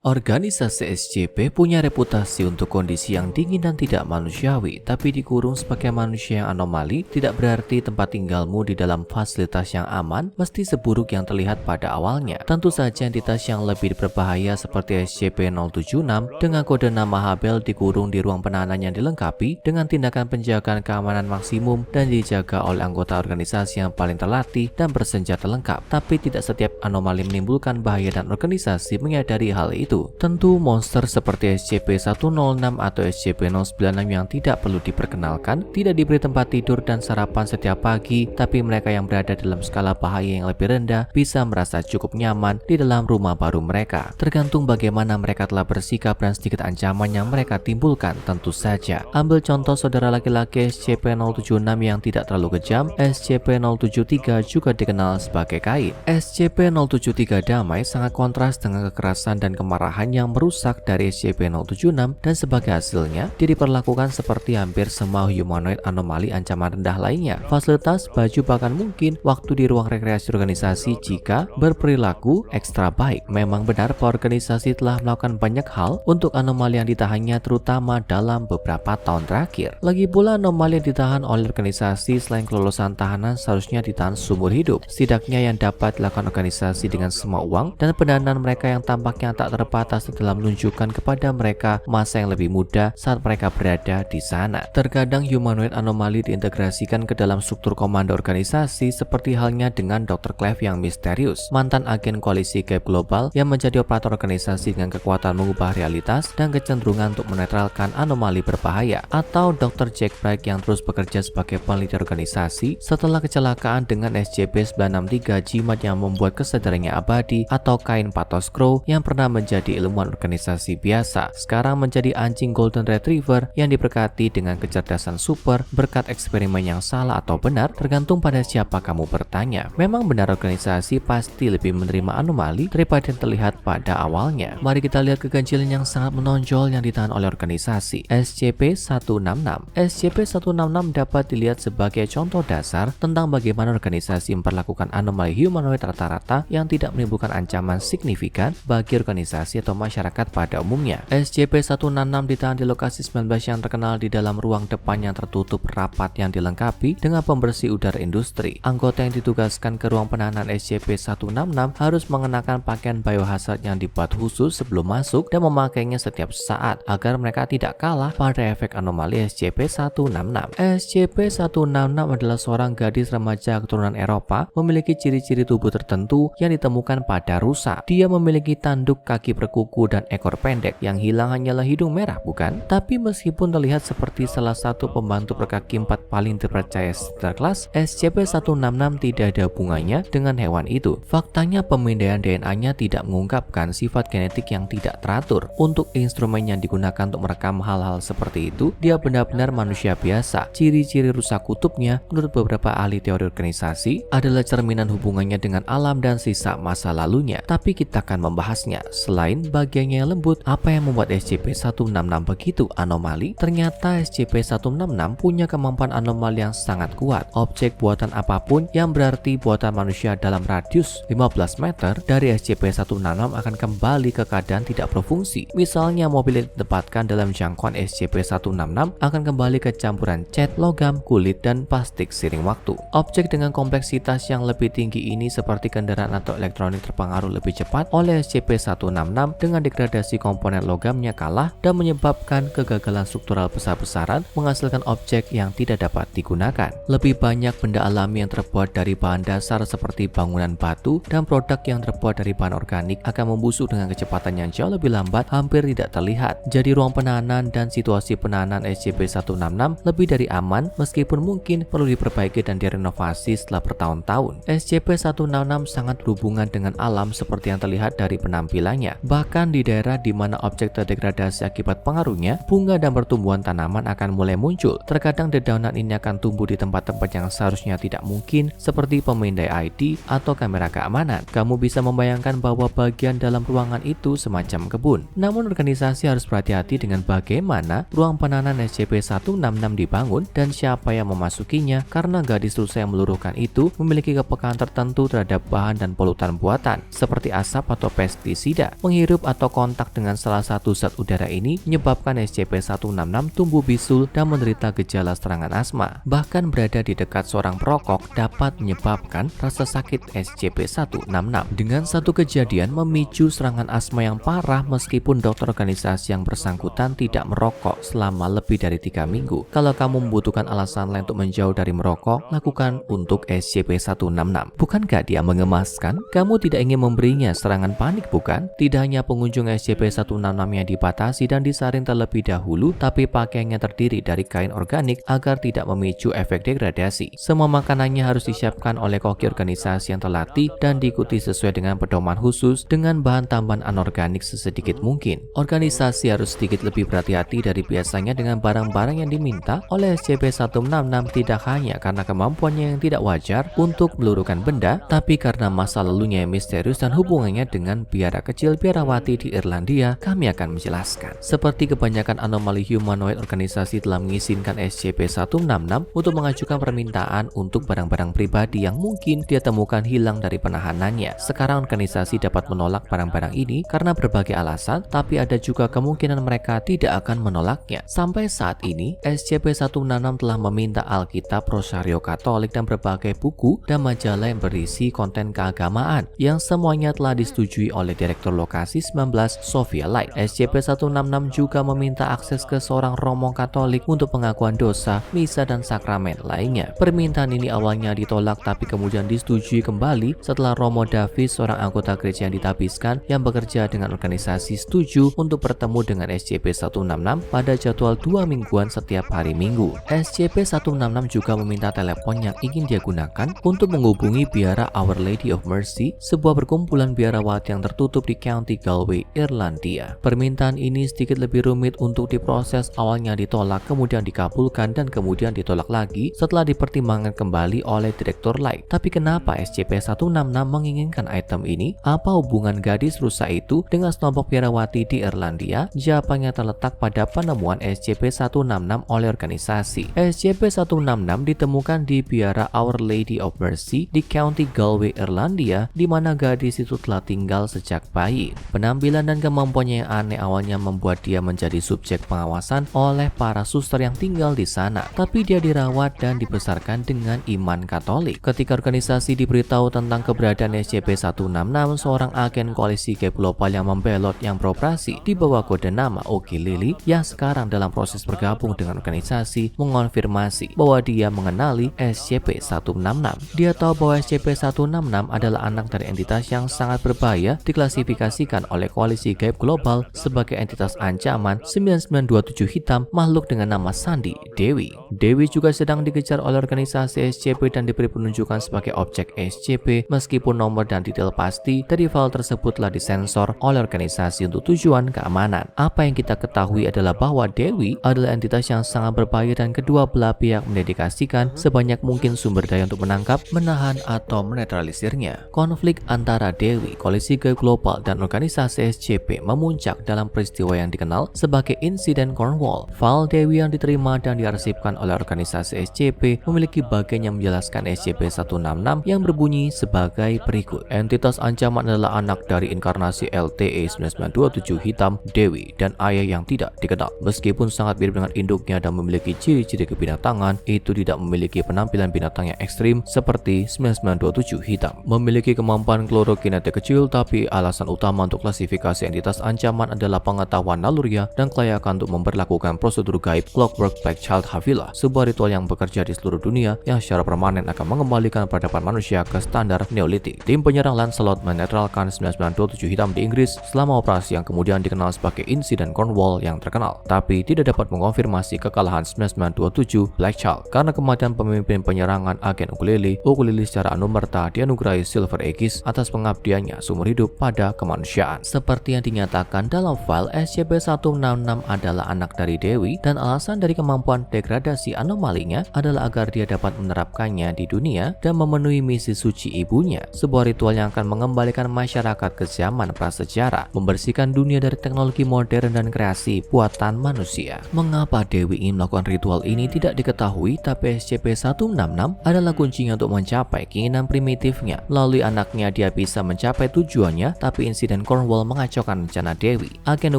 Organisasi SCP punya reputasi untuk kondisi yang dingin dan tidak manusiawi, tapi dikurung sebagai manusia yang anomali tidak berarti tempat tinggalmu di dalam fasilitas yang aman mesti seburuk yang terlihat pada awalnya. Tentu saja entitas yang lebih berbahaya seperti SCP-076 dengan kode nama Habel dikurung di ruang penahanan yang dilengkapi dengan tindakan penjagaan keamanan maksimum dan dijaga oleh anggota organisasi yang paling terlatih dan bersenjata lengkap. Tapi tidak setiap anomali menimbulkan bahaya dan organisasi menyadari hal itu. Tentu monster seperti SCP-106 atau SCP-096 yang tidak perlu diperkenalkan, tidak diberi tempat tidur dan sarapan setiap pagi, tapi mereka yang berada dalam skala bahaya yang lebih rendah bisa merasa cukup nyaman di dalam rumah baru mereka. Tergantung bagaimana mereka telah bersikap dan sedikit ancaman yang mereka timbulkan tentu saja. Ambil contoh saudara laki-laki SCP-076 yang tidak terlalu kejam, SCP-073 juga dikenal sebagai kain. SCP-073 damai sangat kontras dengan kekerasan dan kemarahan yang merusak dari SCP-076 dan sebagai hasilnya dia diperlakukan seperti hampir semua humanoid anomali ancaman rendah lainnya. Fasilitas, baju, bahkan mungkin waktu di ruang rekreasi organisasi jika berperilaku ekstra baik. Memang benar bahwa organisasi telah melakukan banyak hal untuk anomali yang ditahannya terutama dalam beberapa tahun terakhir. Lagi pula anomali yang ditahan oleh organisasi selain kelulusan tahanan seharusnya ditahan seumur hidup. Setidaknya yang dapat dilakukan organisasi dengan semua uang dan pendanaan mereka yang tampaknya tak terbatas dalam menunjukkan kepada mereka masa yang lebih muda saat mereka berada di sana. Terkadang humanoid anomali diintegrasikan ke dalam struktur komando organisasi seperti halnya dengan Dr. Cleve yang misterius, mantan agen koalisi Gap Global yang menjadi operator organisasi dengan kekuatan mengubah realitas dan kecenderungan untuk menetralkan anomali berbahaya, atau Dr. Jack Bright yang terus bekerja sebagai peneliti organisasi setelah kecelakaan dengan SCP-963 Jimat yang membuat kesadarannya abadi, atau Kain Patos Crow yang pernah menjadi ilmuwan organisasi biasa, sekarang menjadi anjing Golden Retriever yang diberkati dengan kecerdasan super berkat eksperimen yang salah atau benar tergantung pada siapa kamu bertanya. Memang benar organisasi pasti lebih menerima anomali daripada yang terlihat pada awalnya. Mari kita lihat keganjilan yang sangat menonjol yang ditahan oleh organisasi SCP-166. SCP-166 dapat dilihat sebagai contoh dasar tentang bagaimana organisasi memperlakukan anomali humanoid rata-rata yang tidak menimbulkan ancaman signifikan bagi organisasi atau masyarakat pada umumnya. SCP-166 ditahan di lokasi 19 yang terkenal di dalam ruang depan yang tertutup rapat yang dilengkapi dengan pembersih udara industri. Anggota yang ditugaskan ke ruang penahanan SCP-166 harus mengenakan pakaian biohazard yang dibuat khusus sebelum masuk dan memakainya setiap saat agar mereka tidak kalah pada efek anomali SCP-166. SCP-166 adalah seorang gadis remaja keturunan Eropa memiliki ciri-ciri tubuh tertentu yang ditemukan pada rusa. Dia memiliki tanduk kaki berkuku dan ekor pendek. Yang hilang hanyalah hidung merah, bukan? Tapi meskipun terlihat seperti salah satu pembantu berkaki 4 paling terpercaya sekelas, SCP-166 tidak ada hubungannya dengan hewan itu. Faktanya pemindaian DNA-nya tidak mengungkapkan sifat genetik yang tidak teratur. Untuk instrumen yang digunakan untuk merekam hal-hal seperti itu, dia benar-benar manusia biasa. Ciri-ciri rusa kutubnya, menurut beberapa ahli teori organisasi, adalah cerminan hubungannya dengan alam dan sisa masa lalunya. Tapi kita akan membahasnya. Selain bagiannya yang lembut, apa yang membuat SCP-166 begitu anomali? Ternyata SCP-166 punya kemampuan anomali yang sangat kuat. Objek buatan apapun yang berarti buatan manusia dalam radius 15 meter dari SCP-166 akan kembali ke keadaan tidak berfungsi. Misalnya mobil yang ditempatkan dalam jangkauan SCP-166 akan kembali ke campuran cat, logam, kulit, dan plastik seiring waktu. Objek dengan kompleksitas yang lebih tinggi ini seperti kendaraan atau elektronik terpengaruh lebih cepat oleh SCP-166 dengan degradasi komponen logamnya kalah dan menyebabkan kegagalan struktural besar-besaran menghasilkan objek yang tidak dapat digunakan. Lebih banyak benda alami yang terbuat dari bahan dasar seperti bangunan batu dan produk yang terbuat dari bahan organik akan membusuk dengan kecepatan yang jauh lebih lambat, hampir tidak terlihat. Jadi ruang penahanan dan situasi penahanan SCP-166 lebih dari aman meskipun mungkin perlu diperbaiki dan direnovasi setelah bertahun-tahun. SCP-166 sangat berhubungan dengan alam seperti yang terlihat dari penampilannya. Bahkan di daerah di mana objek terdegradasi akibat pengaruhnya, bunga dan pertumbuhan tanaman akan mulai muncul. Terkadang dedaunan ini akan tumbuh di tempat-tempat yang seharusnya tidak mungkin, seperti pemindai ID atau kamera keamanan. Kamu bisa membayangkan bahwa bagian dalam ruangan itu semacam kebun. Namun organisasi harus berhati-hati dengan bagaimana ruang penahanan SCP-166 dibangun dan siapa yang memasukinya, karena gadis rusa yang meluruhkan itu memiliki kepekaan tertentu terhadap bahan dan polutan buatan seperti asap atau pestisida. Menghirup atau kontak dengan salah satu zat udara ini menyebabkan SCP-166 tumbuh bisul dan menderita gejala serangan asma. Bahkan berada di dekat seorang perokok dapat menyebabkan rasa sakit SCP-166. Dengan satu kejadian memicu serangan asma yang parah meskipun dokter organisasi yang bersangkutan tidak merokok selama lebih dari 3 minggu. Kalau kamu membutuhkan alasan lain untuk menjauh dari merokok, lakukan untuk SCP-166. Bukankah dia mengemaskan? Kamu tidak ingin memberinya serangan panik, bukan? Tidak hanya pengunjung SCP-166 yang dibatasi dan disaring terlebih dahulu, tapi pakaiannya terdiri dari kain organik agar tidak memicu efek degradasi. Semua makanannya harus disiapkan oleh koki organisasi yang terlatih dan diikuti sesuai dengan pedoman khusus dengan bahan tambahan anorganik sesedikit mungkin. Organisasi harus sedikit lebih berhati-hati dari biasanya dengan barang-barang yang diminta oleh SCP-166, tidak hanya karena kemampuannya yang tidak wajar untuk meluruhkan benda, tapi karena masa lalunya yang misterius dan hubungannya dengan biara kecil biarawati di Irlandia. Kami akan menjelaskan. Seperti kebanyakan anomali humanoid, organisasi telah mengizinkan SCP-166 untuk mengajukan permintaan untuk barang-barang pribadi yang mungkin dia temukan hilang dari penahanannya. Sekarang organisasi dapat menolak barang-barang ini karena berbagai alasan, tapi ada juga kemungkinan mereka tidak akan menolaknya. Sampai saat ini, SCP-166 telah meminta Alkitab Rosario Katolik dan berbagai buku dan majalah yang berisi konten keagamaan yang semuanya telah disetujui oleh Direktur Lokasi 19 Sophia Light. SCP-166 juga meminta akses ke seorang romo Katolik untuk pengakuan dosa, misa, dan sakramen lainnya. Permintaan ini awalnya ditolak tapi kemudian disetujui kembali setelah Romo Davis, seorang anggota gereja yang ditabiskan yang bekerja dengan organisasi, setuju untuk bertemu dengan SCP-166 pada jadwal 2 mingguan setiap hari Minggu. SCP-166 juga meminta telepon yang ingin dia gunakan untuk menghubungi biara Our Lady of Mercy, sebuah perkumpulan biarawati yang tertutup di County Galway, Irlandia. Permintaan ini sedikit lebih rumit untuk diproses, awalnya ditolak, kemudian dikabulkan, dan kemudian ditolak lagi setelah dipertimbangkan kembali oleh Direktur Light. Tapi kenapa SCP-166 menginginkan item ini? Apa hubungan gadis rusa itu dengan sekelompok biarawati di Irlandia? Jawabannya terletak pada penemuan SCP-166 oleh organisasi. SCP-166 ditemukan di biara Our Lady of Mercy di County Galway, Irlandia, di mana gadis itu telah tinggal sejak bayi. Penampilan dan kemampuannya yang aneh awalnya membuat dia menjadi subjek pengawasan oleh para suster yang tinggal di sana, tapi dia dirawat dan dibesarkan dengan iman Katolik. Ketika organisasi diberitahu tentang keberadaan SCP-166, seorang agen koalisi Gaib Global yang membelot yang beroperasi di bawah kode nama Oki Lily yang sekarang dalam proses bergabung dengan organisasi mengonfirmasi bahwa dia mengenali SCP-166. Dia tahu bahwa SCP-166 adalah anak dari entitas yang sangat berbahaya, diklasifikasikan oleh koalisi Gaib Global sebagai entitas ancaman 9927 hitam, makhluk dengan nama Sandi Dewi. Dewi juga sedang dikejar oleh organisasi SCP dan diberi penunjukan sebagai objek SCP, meskipun nomor dan detail pasti dari file tersebut telah disensor oleh organisasi untuk tujuan keamanan. Apa yang kita ketahui adalah bahwa Dewi adalah entitas yang sangat berbahaya dan kedua belah pihak mendedikasikan sebanyak mungkin sumber daya untuk menangkap, menahan, atau menetralisirnya. Konflik antara Dewi, koalisi Gaib Global, dan organisasi SCP memuncak dalam peristiwa yang dikenal sebagai insiden Cornwall. File Dewi yang diterima dan diarsipkan oleh organisasi SCP memiliki bagian yang menjelaskan SCP-166 yang berbunyi sebagai berikut. Entitas ancaman adalah anak dari inkarnasi LTE-9927 hitam Dewi dan ayah yang tidak dikenal. Meskipun sangat mirip dengan induknya dan memiliki ciri-ciri kebinatangan, itu tidak memiliki penampilan binatang yang ekstrim seperti 9927 hitam. Memiliki kemampuan klorokinetik kecil, tapi alasan utama untuk klasifikasi entitas ancaman adalah pengetahuan naluriah dan kelayakan untuk memperlakukan prosedur gaib Clockwork Black Child Havila, sebuah ritual yang bekerja di seluruh dunia yang secara permanen akan mengembalikan peradaban manusia ke standar Neolitik. Tim penyerang Lancelot menetralkan 9927 hitam di Inggris selama operasi yang kemudian dikenal sebagai insiden Cornwall yang terkenal, tapi tidak dapat mengonfirmasi kekalahan 9927 Black Child karena kematian pemimpin penyerangan agen Ukulele. Ukulele secara anumerta dianugerahi Silver Aegis atas pengabdiannya seumur hidup pada kemanusiaan. Seperti yang dinyatakan dalam file, SCP-166 adalah anak dari Dewi dan alasan dari kemampuan degradasi anomalinya adalah agar dia dapat menerapkannya di dunia dan memenuhi misi suci ibunya, sebuah ritual yang akan mengembalikan masyarakat ke zaman prasejarah, membersihkan dunia dari teknologi modern dan kreasi buatan manusia. Mengapa Dewi ingin melakukan ritual ini tidak diketahui, tapi SCP-166 adalah kuncinya untuk mencapai keinginan primitifnya. Melalui anaknya dia bisa mencapai tujuannya, tapi insiden Insiden Cornwall mengacaukan rencana Dewi. Agen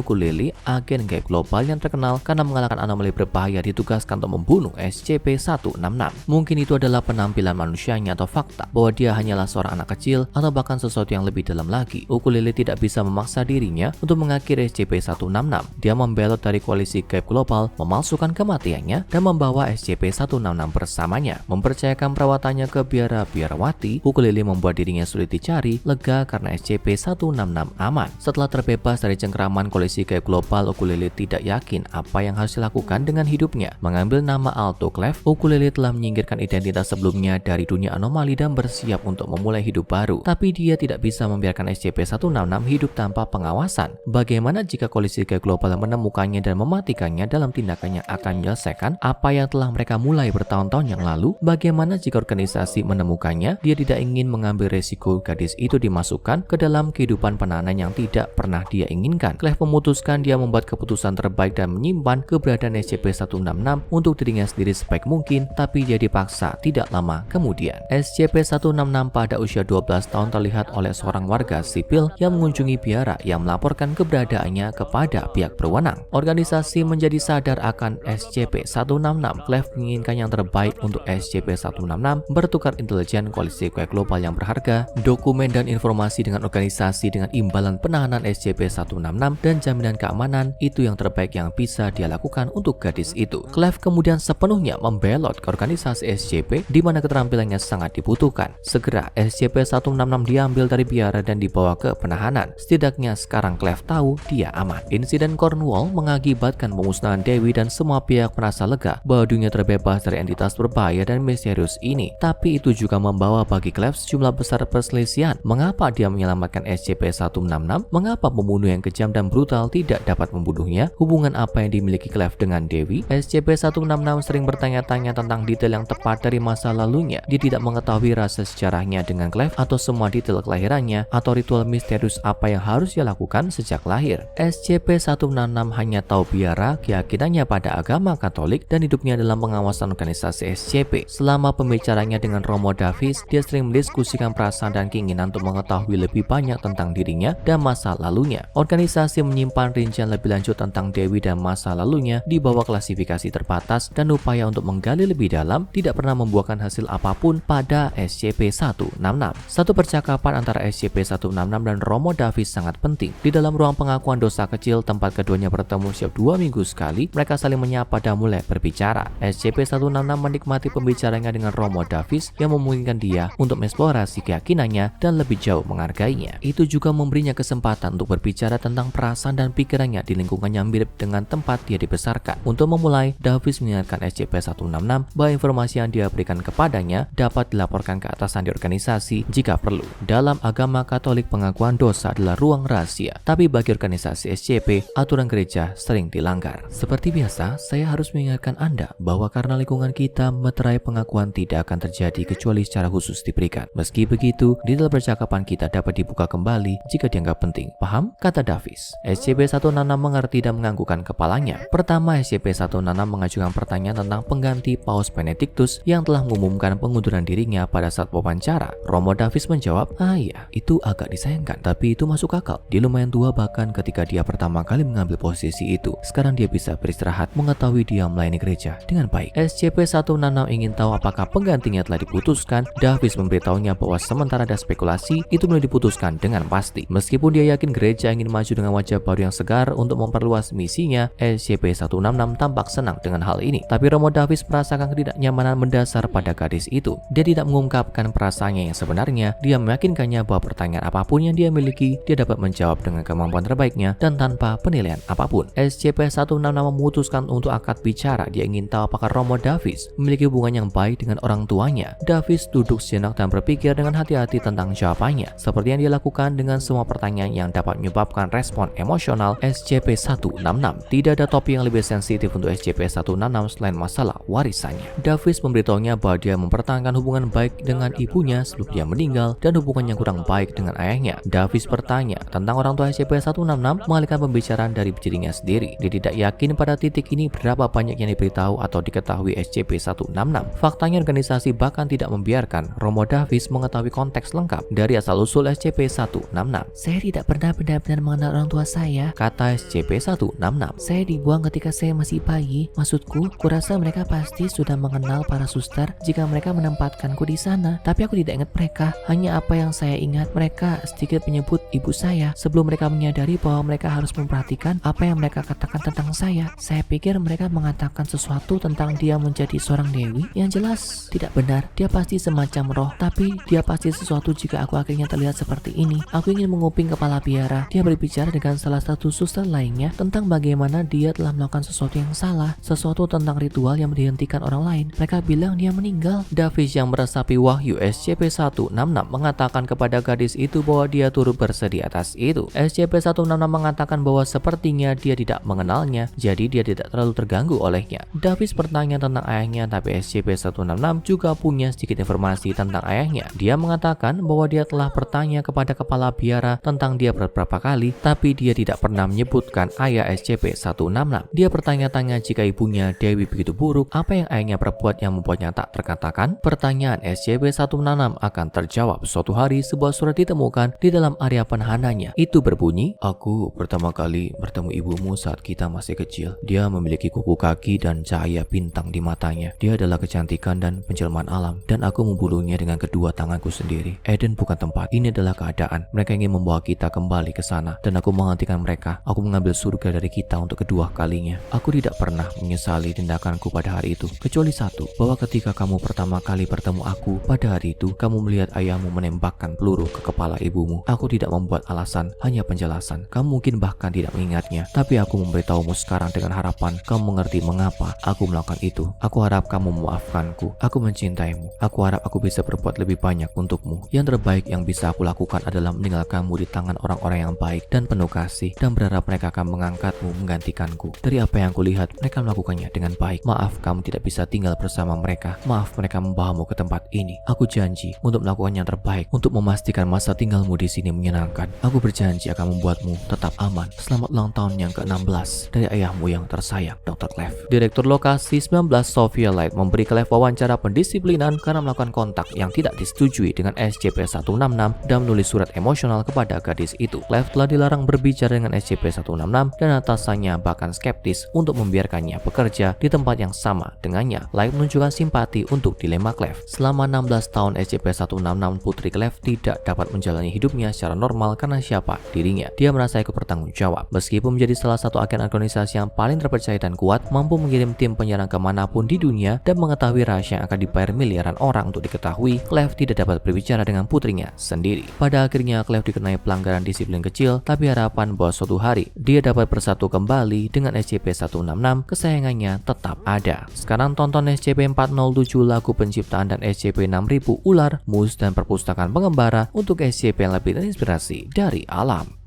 ukulele, agen gaib global yang terkenal karena mengalahkan anomali berbahaya, ditugaskan untuk membunuh SCP-166. Mungkin itu adalah penampilan manusianya atau fakta bahwa dia hanyalah seorang anak kecil atau bahkan sesuatu yang lebih dalam lagi. Ukulele tidak bisa memaksa dirinya untuk mengakhiri SCP-166. Dia membelot dari koalisi gaib global, memalsukan kematiannya, dan membawa SCP-166 bersamanya. Mempercayakan perawatannya ke biara-biarawati, ukulele membuat dirinya sulit dicari, lega karena SCP-166 aman. Setelah terbebas dari cengkeraman koalisi gaib global, ukulele tidak yakin apa yang harus dilakukan dengan hidupnya. Mengambil nama Alto Clef, ukulele telah menyingkirkan identitas sebelumnya dari dunia anomali dan bersiap untuk memulai hidup baru. Tapi dia tidak bisa membiarkan SCP-166 hidup tanpa pengawasan. Bagaimana jika koalisi gaib global menemukannya dan mematikannya dalam tindakan yang akan menyelesaikan apa yang telah mereka mulai bertahun-tahun yang lalu? Bagaimana jika organisasi menemukannya? Dia tidak ingin mengambil resiko gadis itu dimasukkan ke dalam kehidupan penahanan yang tidak pernah dia inginkan. Clef memutuskan dia membuat keputusan terbaik dan menyimpan keberadaan SCP-166 untuk dirinya sendiri sebaik mungkin, tapi dia dipaksa tidak lama kemudian. SCP-166 pada usia 12 tahun terlihat oleh seorang warga sipil yang mengunjungi biara yang melaporkan keberadaannya kepada pihak berwenang. Organisasi menjadi sadar akan SCP-166. Clef menginginkan yang terbaik untuk SCP-166, bertukar intelijen koalisi gaib global yang berharga, dokumen dan informasi dengan organisasi dengan imbalan penahanan SCP-166 dan jaminan keamanan. Itu yang terbaik yang bisa dia lakukan untuk gadis itu. Clef kemudian sepenuhnya membelot ke organisasi SCP di mana keterampilannya sangat dibutuhkan. Segera SCP-166 diambil dari biara dan dibawa ke penahanan. Setidaknya sekarang Clef tahu dia aman. Insiden Cornwall mengakibatkan pemusnahan Dewi dan semua pihak merasa lega bahwa dunia terbebas dari entitas berbahaya dan misterius ini. Tapi itu juga membawa bagi Clef sejumlah besar perselisihan. Mengapa dia menyelamatkan SCP-166? Mengapa pembunuh yang kejam dan brutal tidak dapat membunuhnya? Hubungan apa yang dimiliki Clef dengan Dewi? SCP-166 sering bertanya-tanya tentang detail yang tepat dari masa lalunya. Dia tidak mengetahui rasa sejarahnya dengan Clef atau semua detail kelahirannya atau ritual misterius apa yang harus dia lakukan sejak lahir. SCP-166 hanya tahu biara, keyakinannya pada agama Katolik, dan hidupnya dalam pengawasan organisasi SCP. Selama pembicaranya dengan Romo Davis, dia sering mendiskusikan perasaan dan keinginan untuk mengetahui lebih banyak tentang dirinya dan masa lalunya. Organisasi menyimpan rincian lebih lanjut tentang Dewi dan masa lalunya di bawah klasifikasi terbatas, dan upaya untuk menggali lebih dalam tidak pernah membuahkan hasil apapun pada SCP-166. Satu percakapan antara SCP-166 dan Romo Davis sangat penting. Di dalam ruang pengakuan dosa kecil tempat keduanya bertemu setiap 2 minggu sekali, mereka saling menyapa dan mulai berbicara. SCP-166 menikmati pembicaranya dengan Romo Davis yang memungkinkan dia untuk mengeksplorasi keyakinannya dan lebih jauh menghargainya. Itu juga memberinya kesempatan untuk berbicara tentang perasaan dan pikirannya di lingkungan yang mirip dengan tempat dia dibesarkan. Untuk memulai, Davis mengingatkan SCP-166 bahwa informasi yang dia berikan kepadanya dapat dilaporkan ke atasan di organisasi jika perlu. Dalam agama Katolik, pengakuan dosa adalah ruang rahasia, tapi bagi organisasi SCP, aturan gereja sering dilanggar. Seperti biasa, saya harus mengingatkan Anda bahwa karena lingkungan kita meterai, pengakuan tidak akan terjadi kecuali secara khusus diberikan. Meski begitu, detail percakapan kita dapat dibuka kembali jika dianggap penting. Paham? Kata Davis. SCP-166 mengerti dan menganggukkan kepalanya. Pertama, SCP-166 mengajukan pertanyaan tentang pengganti Paus Benedictus yang telah mengumumkan pengunduran dirinya pada saat wawancara. Romo Davis menjawab, iya, itu agak disayangkan, tapi itu masuk akal. Dia lumayan tua bahkan ketika dia pertama kali mengambil posisi itu. Sekarang dia bisa beristirahat, mengetahui dia melayani gereja dengan baik. SCP-166 ingin tahu apakah penggantinya telah diputuskan. Davis memberitahunya bahwa sementara ada spekulasi, itu belum diputuskan dengan pasti. Meskipun dia yakin gereja ingin maju dengan wajah baru yang segar untuk memperluas misinya, SCP-166 tampak senang dengan hal ini. Tapi Romo Davis merasakan ketidaknyamanan mendasar pada gadis itu. Dia tidak mengungkapkan perasaannya yang sebenarnya. Dia meyakinkannya bahwa pertanyaan apapun yang dia miliki, dia dapat menjawab dengan kemampuan terbaiknya dan tanpa penilaian apapun. SCP-166 memutuskan untuk akad bicara. Dia ingin tahu apakah Romo Davis memiliki hubungan yang baik dengan orang tuanya. Davis duduk sejenak dan berpikir dengan hati-hati tentang jawabannya, seperti yang dia lakukan dengan semua pertanyaan yang dapat menyebabkan respon emosional SCP-166. Tidak ada topik yang lebih sensitif untuk SCP-166 selain masalah warisannya. Davis memberitahunya bahwa dia mempertahankan hubungan baik dengan ibunya sebelum dia meninggal dan hubungan yang kurang baik dengan ayahnya. Davis bertanya tentang orang tua SCP-166, mengalihkan pembicaraan dari dirinya sendiri. Dia tidak yakin pada titik ini berapa banyak yang diberitahu atau diketahui SCP-166. Faktanya, organisasi bahkan tidak membiarkan Romo Davis mengetahui konteks lengkap dari asal-usul SCP-166. Saya tidak pernah benar-benar mengenal orang tua saya, kata SCP-166. Saya dibuang ketika saya masih bayi. Maksudku, kurasa mereka pasti sudah mengenal para suster jika mereka menempatkanku di sana. Tapi aku tidak ingat mereka. Hanya apa yang saya ingat, mereka sedikit menyebut ibu saya sebelum mereka menyadari bahwa mereka harus memperhatikan apa yang mereka katakan tentang saya. Saya pikir mereka mengatakan sesuatu tentang dia menjadi seorang dewi. Yang jelas tidak benar. Dia pasti semacam roh, tapi dia pasti sesuatu jika aku akhirnya terlihat seperti ini. Aku ingin menguping kepala biara. Dia berbicara dengan salah satu suster lainnya tentang bagaimana dia telah melakukan sesuatu yang salah, sesuatu tentang ritual yang dihentikan orang lain. Mereka bilang dia meninggal. Davis yang meresapi wahyu SCP-166 mengatakan kepada gadis itu bahwa dia turut bersedih atas itu. SCP-166 mengatakan bahwa sepertinya dia tidak mengenalnya, jadi dia tidak terlalu terganggu olehnya. Davis bertanya tentang ayahnya, tapi SCP-166 juga punya sedikit informasi tentang ayahnya. Dia mengatakan bahwa dia telah bertanya kepada kepala biara tentang dia beberapa kali, tapi dia tidak pernah menyebutkan ayah SCP-166. Dia bertanya-tanya jika ibunya Dewi begitu buruk, apa yang ayahnya perbuat yang membuatnya tak terkatakan. Pertanyaan SCP-166 akan terjawab suatu hari sebuah surat ditemukan di dalam area penahanannya. Itu berbunyi, "Aku pertama kali bertemu ibumu saat kita masih kecil. Dia memiliki kuku kaki dan cahaya bintang di matanya. Dia adalah kecantikan dan penjelmaan alam, dan aku membunuhnya dengan kedua tanganku sendiri. Eden bukan tempat, ini adalah keadaan. Mereka ingin membawa kita kembali ke sana, dan aku menghentikan mereka. Aku mengambil surga dari kita untuk kedua kalinya. Aku tidak pernah menyesali tindakanku pada hari itu, kecuali satu, bahwa ketika kamu pertama kali bertemu aku pada hari itu, kamu melihat ayahmu menembakkan peluru ke kepala ibumu. Aku tidak membuat alasan, hanya penjelasan. Kamu mungkin bahkan tidak mengingatnya, tapi aku memberitahumu sekarang dengan harapan kamu mengerti mengapa aku melakukan itu. Aku harap kamu memaafkanku. Aku mencintaimu. Aku harap aku bisa berbuat lebih banyak untukmu. Yang terbaik yang bisa aku lakukan adalah meninggalkanmu di tangan orang-orang yang baik dan penuh kasih, dan berharap mereka akan mengangkatmu menggantikanku. Dari apa yang kulihat, mereka melakukannya dengan baik. Maaf kamu tidak bisa tinggal bersama mereka. Maaf mereka membawamu ke tempat ini. Aku janji untuk melakukan yang terbaik untuk memastikan masa tinggalmu di sini menyenangkan. Aku berjanji akan membuatmu tetap aman. Selamat ulang tahun yang ke-16 dari ayahmu yang tersayang, Dr. Clef." Direktur lokasi 19 Sophia Light memberi Clef wawancara pendisiplinan karena melakukan kontak yang tidak disetujui dengan SCP-166 dan menulis surat emosional kepada gadis itu. Clef telah dilarang berbicara dengan SCP-166 dan atasannya bahkan skeptis untuk membiarkannya bekerja di tempat yang sama dengannya. Light menunjukkan simpati untuk dilema Clef. Selama 16 tahun SCP-166, putri Clef tidak dapat menjalani hidupnya secara normal karena siapa dirinya. Dia merasa ikut bertanggung jawab. Meskipun menjadi salah satu agen organisasi yang paling terpercaya dan kuat, mampu mengirim tim penyerang kemanapun di dunia dan mengetahui rahasia yang akan dibayar miliaran orang untuk diketahui, Clef tidak dapat berbicara dengan putrinya sendiri. Pada akhirnya Clef dikenai pelanggaran disiplin kecil, tapi harapan bahwa suatu hari dia dapat bersatu kembali dengan SCP-166 kesayangannya tetap ada. Sekarang tonton SCP-407 lagu penciptaan dan SCP-6000 ular, mus dan perpustakaan pengembara untuk SCP yang lebih terinspirasi dari alam.